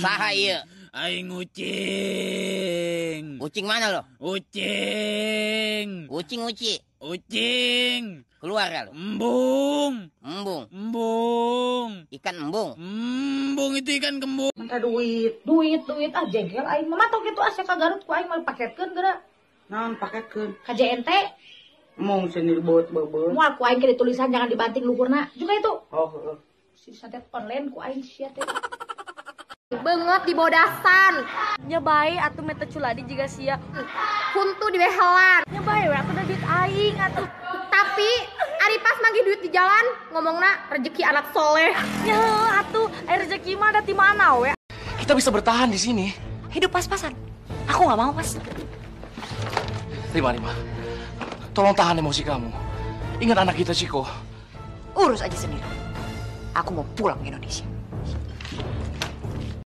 Saha ieu? Aing ucing. Ucing mana lo? Ucing. Ucing. Keluar ya lo? Embung. Ikan embung. Embung itu ikan kembung. Minta duit ah jengkel aing mah matok kitu asa ka Garut ku aing mah paketkeun geura. Naon paketkeun? KJNT. Mong sendiri beut. Moal ku aing ke tulisan jangan dibanting luhurna. Juga itu. Oh, heeh. Si santet online ku aing sia teh. Banget di bodasan. Nya bae atuh meta culadi jiga sia. Kuntu di behelan. Nya bae we atuh da duit aing atuh. Tapi ari pas magi duit di jalan ngomongna rezeki anak soleh. Ya atuh rezeki mah ada di mana we? Kita bisa bertahan di sini. Hidup pas-pasan. Aku nggak mau pas. Rima. Tolong tahan emosi kamu. Ingat anak kita, Ciko. Urus aja sendiri. Aku mau pulang ke Indonesia.